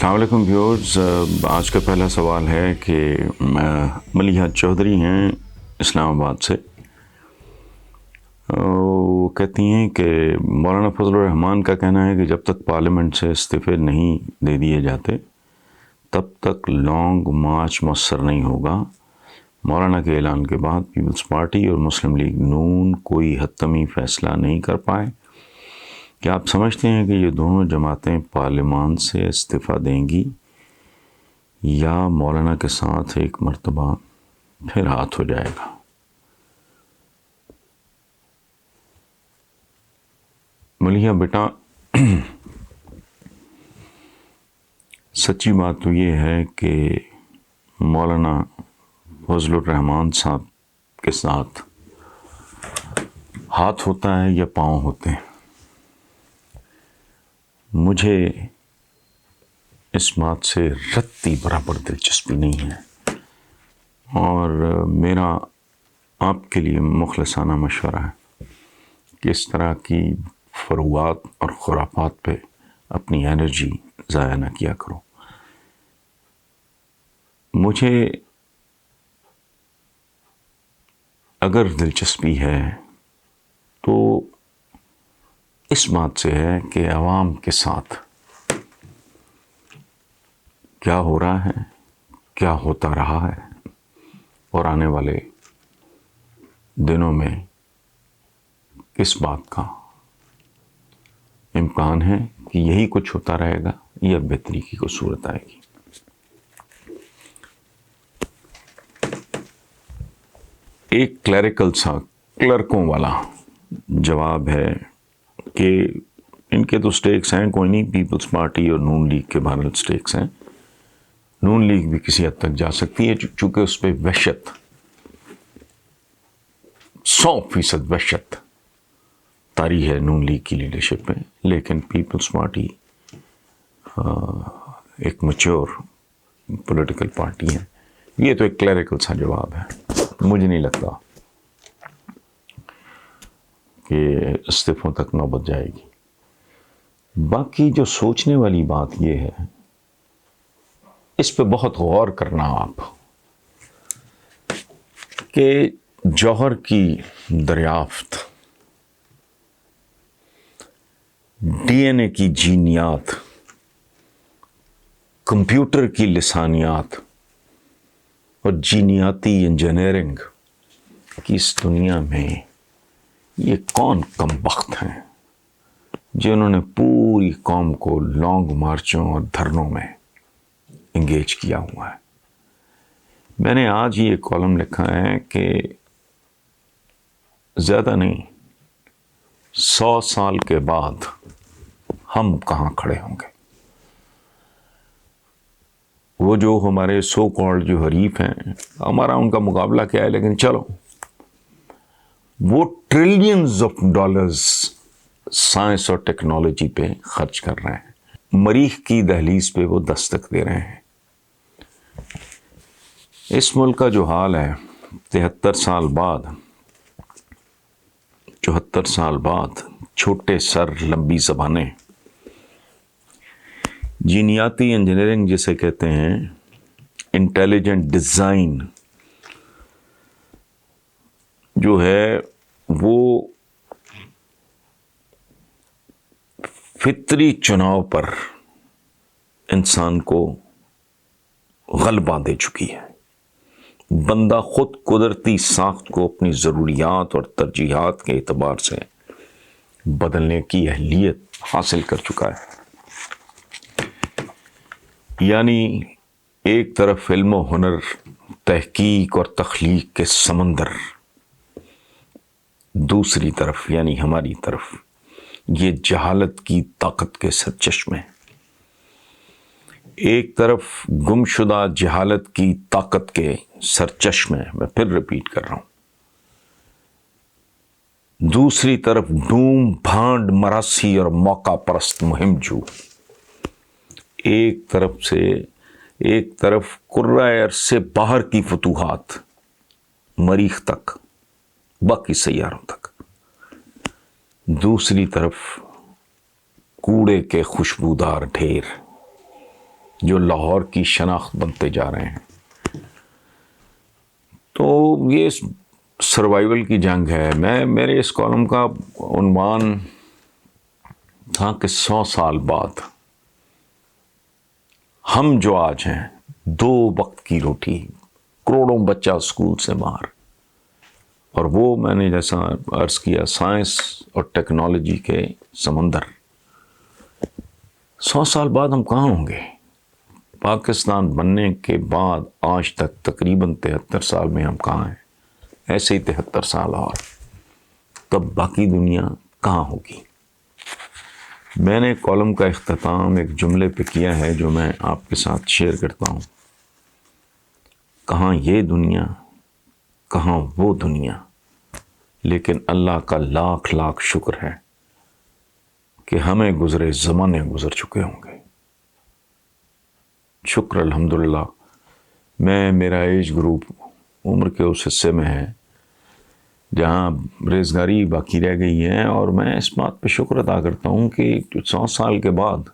السلام علیکم ویورز. آج کا پہلا سوال ہے کہ ملیحہ چودھری ہیں اسلام آباد سے. وہ کہتی ہیں کہ مولانا فضل الرحمان کا کہنا ہے کہ جب تک پارلیمنٹ سے استعفے نہیں دے دیے جاتے تب تک لانگ مارچ مؤثر نہیں ہوگا. مولانا کے اعلان کے بعد پیپلز پارٹی اور مسلم لیگ نون کوئی حتمی فیصلہ نہیں کر پائے. کیا آپ سمجھتے ہیں کہ یہ دونوں جماعتیں پارلیمان سے استعفیٰ دیں گی یا مولانا کے ساتھ ایک مرتبہ پھر ہاتھ ہو جائے گا؟ ملیحہ بیٹا، سچی بات تو یہ ہے کہ مولانا فضل الرحمان صاحب کے ساتھ ہاتھ ہوتا ہے یا پاؤں ہوتے ہیں. مجھے اس بات سے رتی برابر دلچسپی نہیں ہے، اور میرا آپ کے لیے مخلصانہ مشورہ ہے کہ اس طرح کی فروعات اور خرافات پہ اپنی انرجی ضائع نہ کیا کرو. مجھے اگر دلچسپی ہے تو اس بات سے ہے کہ عوام کے ساتھ کیا ہو رہا ہے، کیا ہوتا رہا ہے، اور آنے والے دنوں میں کس بات کا امکان ہے کہ یہی کچھ ہوتا رہے گا یا بہتری کی کوئی صورت آئے گی. ایک کلیریکل سا کلرکوں والا جواب ہے کہ ان کے تو سٹیکس ہیں کوئی نہیں، پیپلز پارٹی اور نون لیگ کے بہرحال سٹیکس ہیں. نون لیگ بھی کسی حد تک جا سکتی ہے چونکہ اس پہ وحشت 100% وحشت طاری ہے نون لیگ کی لیڈرشپ میں. لیکن پیپلز پارٹی ایک میچور پولیٹیکل پارٹی ہے. یہ تو ایک کلیریکل سا جواب ہے. مجھے نہیں لگتا کہ استعفوں تک نوبت جائے گی. باقی جو سوچنے والی بات یہ ہے، اس پہ بہت غور کرنا آپ، کہ جوہر کی دریافت، ڈی این اے کی جینیات، کمپیوٹر کی لسانیات اور جینیاتی انجینئرنگ کی اس دنیا میں یہ کون کم بخت ہیں جنہوں نے پوری قوم کو لانگ مارچوں اور دھرنوں میں انگیج کیا ہوا ہے. میں نے آج ہی ایک کالم لکھا ہے کہ زیادہ نہیں، 100 سال کے بعد ہم کہاں کھڑے ہوں گے. وہ جو ہمارے سو کالڈ جو حریف ہیں، ہمارا ان کا مقابلہ کیا ہے، لیکن چلو وہ ٹریلینز آف ڈالرز سائنس اور ٹیکنالوجی پہ خرچ کر رہے ہیں. مریخ کی دہلیز پہ وہ دستک دے رہے ہیں. اس ملک کا جو حال ہے، 73 سال بعد چھوٹے سر لمبی زبانیں، جینیاتی انجینئرنگ جسے کہتے ہیں، انٹیلیجنٹ ڈیزائن جو ہے وہ فطری چناؤ پر انسان کو غلبہ دے چکی ہے. بندہ خود قدرتی ساخت کو اپنی ضروریات اور ترجیحات کے اعتبار سے بدلنے کی اہلیت حاصل کر چکا ہے. یعنی ایک طرف علم و ہنر، تحقیق اور تخلیق کے سمندر، دوسری طرف یعنی ہماری طرف یہ جہالت کی طاقت کے سرچشمے. ایک طرف گمشدہ جہالت کی طاقت کے سرچشمے، میں پھر ریپیٹ کر رہا ہوں، دوسری طرف ڈوم بھانڈ مراسی اور موقع پرست مہم جو. ایک طرف قرۂ ارض سے باہر کی فتوحات، مریخ تک، باقی سیاروں تک، دوسری طرف کوڑے کے خوشبودار ڈھیر. جو لاہور کی شناخت بنتے جا رہے ہیں. تو یہ سروائیول کی جنگ ہے. میرے اس کالم کا عنوان تھا کہ 100 سال بعد ہم جو آج ہیں 2 وقت کی روٹی، کروڑوں بچہ اسکول سے باہر، اور وہ میں نے جیسا عرض کیا سائنس اور ٹیکنالوجی کے سمندر. 100 سال بعد ہم کہاں ہوں گے؟ پاکستان بننے کے بعد آج تک تقریباً 73 سال میں ہم کہاں ہیں؟ ایسے ہی 73 سال اور تب باقی دنیا کہاں ہوگی؟ میں نے کالم کا اختتام ایک جملے پہ کیا ہے جو میں آپ کے ساتھ شیئر کرتا ہوں. کہاں یہ دنیا، کہاں وہ دنیا، لیکن اللہ کا لاکھ لاکھ شکر ہے کہ ہمیں گزرے زمانے گزر چکے ہوں گے. شکر الحمدللہ. میرا ایج گروپ عمر کے اس حصے میں ہے جہاں ریزگاری باقی رہ گئی ہے، اور میں اس بات پہ شکر ادا کرتا ہوں کہ 100 سال کے بعد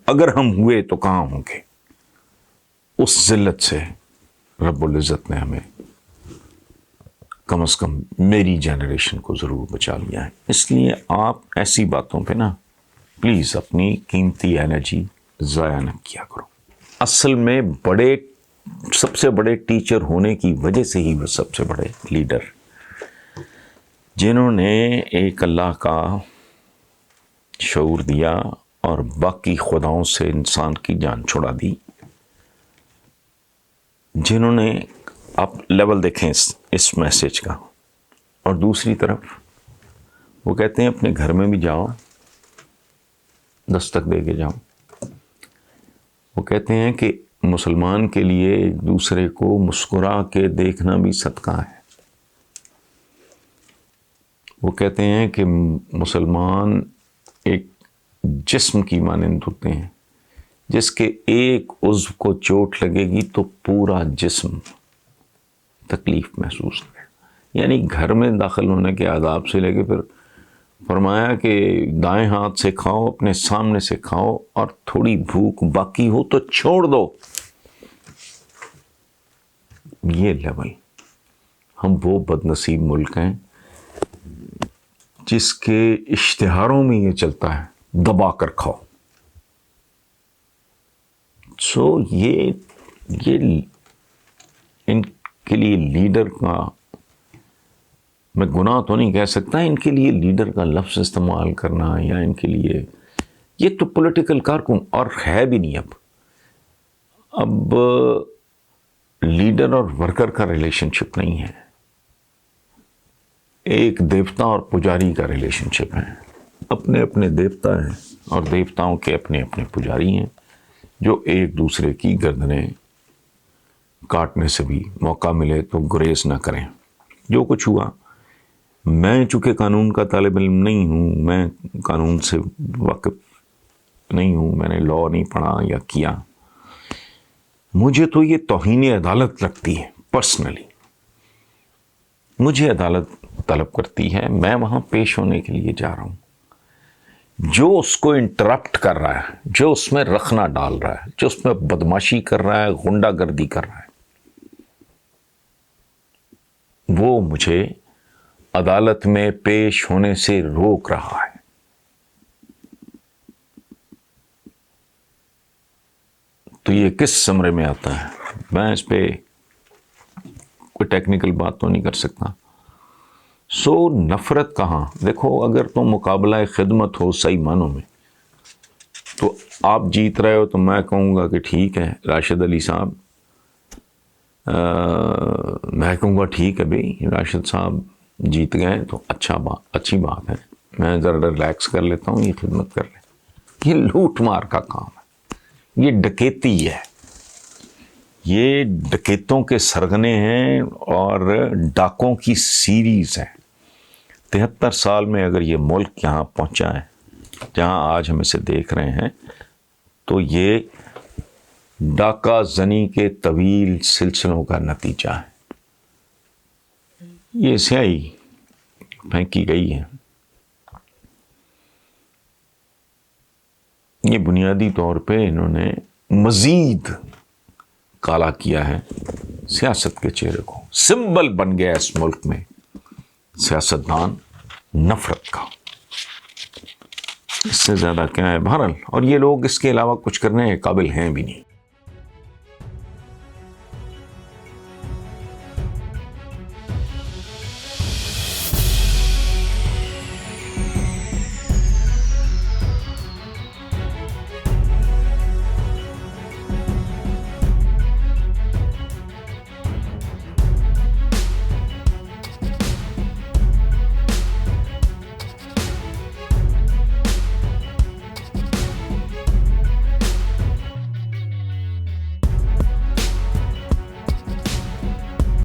اگر ہم ہوئے تو کہاں ہوں گے. اس ذلت سے رب العزت نے ہمیں کم از کم میری جنریشن کو ضرور بچا لیا ہے. اس لیے آپ ایسی باتوں پہ نا پلیز اپنی قیمتی انرجی ضائع نہ کیا کرو. اصل میں سب سے بڑے ٹیچر ہونے کی وجہ سے ہی وہ سب سے بڑے لیڈر، جنہوں نے ایک اللہ کا شعور دیا اور باقی خداؤں سے انسان کی جان چھڑا دی، جنہوں نے آپ لیول دیکھیں اس میسج کا. اور دوسری طرف وہ کہتے ہیں اپنے گھر میں بھی جاؤ، دستک دے کے جاؤ. وہ کہتے ہیں کہ مسلمان کے لیے ایک دوسرے کو مسکرا کے دیکھنا بھی صدقہ ہے. وہ کہتے ہیں کہ مسلمان ایک جسم کی مانند ہوتے ہیں، جس کے ایک عضو کو چوٹ لگے گی تو پورا جسم تکلیف محسوس کرے. یعنی گھر میں داخل ہونے کے آداب سے لے کے پھر فرمایا کہ دائیں ہاتھ سے کھاؤ، اپنے سامنے سے کھاؤ، اور تھوڑی بھوک باقی ہو تو چھوڑ دو. یہ لیول. ہم وہ بد نصیب ملک ہیں جس کے اشتہاروں میں یہ چلتا ہے دبا کر کھاؤ. سو یہ ان کے لیے لیڈر کا، میں گناہ تو نہیں کہہ سکتا، ان کے لیے لیڈر کا لفظ استعمال کرنا، یا ان کے لیے یہ تو پولیٹیکل کارکن اور ہے بھی نہیں. اب لیڈر اور ورکر کا ریلیشن شپ نہیں ہے، ایک دیوتا اور پجاری کا ریلیشن شپ ہے. اپنے اپنے دیوتا ہیں اور دیوتاؤں کے اپنے اپنے پجاری ہیں جو ایک دوسرے کی گردنیں کاٹنے سے بھی موقع ملے تو گریز نہ کریں. جو کچھ ہوا، میں چونکہ قانون کا طالب علم نہیں ہوں، میں قانون سے واقف نہیں ہوں، میں نے لاء نہیں پڑھا یا کیا، مجھے تو یہ توہین عدالت لگتی ہے. پرسنلی مجھے عدالت طلب کرتی ہے، میں وہاں پیش ہونے کے لیے جا رہا ہوں. جو اس کو انٹرپٹ کر رہا ہے، جو اس میں رخنا ڈال رہا ہے، جو اس میں بدماشی کر رہا ہے، غنڈہ گردی کر رہا ہے، وہ مجھے عدالت میں پیش ہونے سے روک رہا ہے. تو یہ کس زمرے میں آتا ہے؟ میں اس پہ کوئی ٹیکنیکل بات تو نہیں کر سکتا. سو نفرت کہاں؟ دیکھو، اگر تم مقابلہ خدمت ہو صحیح معنوں میں تو آپ جیت رہے ہو تو میں کہوں گا کہ ٹھیک ہے راشد علی صاحب، میں کہوں گا ٹھیک ہے بھئی راشد صاحب جیت گئے تو اچھی بات ہے، میں ذرا ریلیکس کر لیتا ہوں، یہ خدمت کر لیں. یہ لوٹ مار کا کام ہے، یہ ڈکیتی ہے، یہ ڈکیتوں کے سرغنے ہیں اور ڈاکوں کی سیریز ہے. 73 سال میں اگر یہ ملک یہاں پہنچا ہے جہاں آج ہم اسے دیکھ رہے ہیں، تو یہ ڈاکہ زنی کے طویل سلسلوں کا نتیجہ ہے. یہ سیاہی پھینکی گئی ہے. یہ بنیادی طور پہ انہوں نے مزید کالا کیا ہے سیاست کے چہرے کو. سمبل بن گیا اس ملک میں سیاستدان نفرت کا. اس سے زیادہ کیا ہے؟ بہرحال، اور یہ لوگ اس کے علاوہ کچھ کرنے کے قابل ہیں بھی نہیں.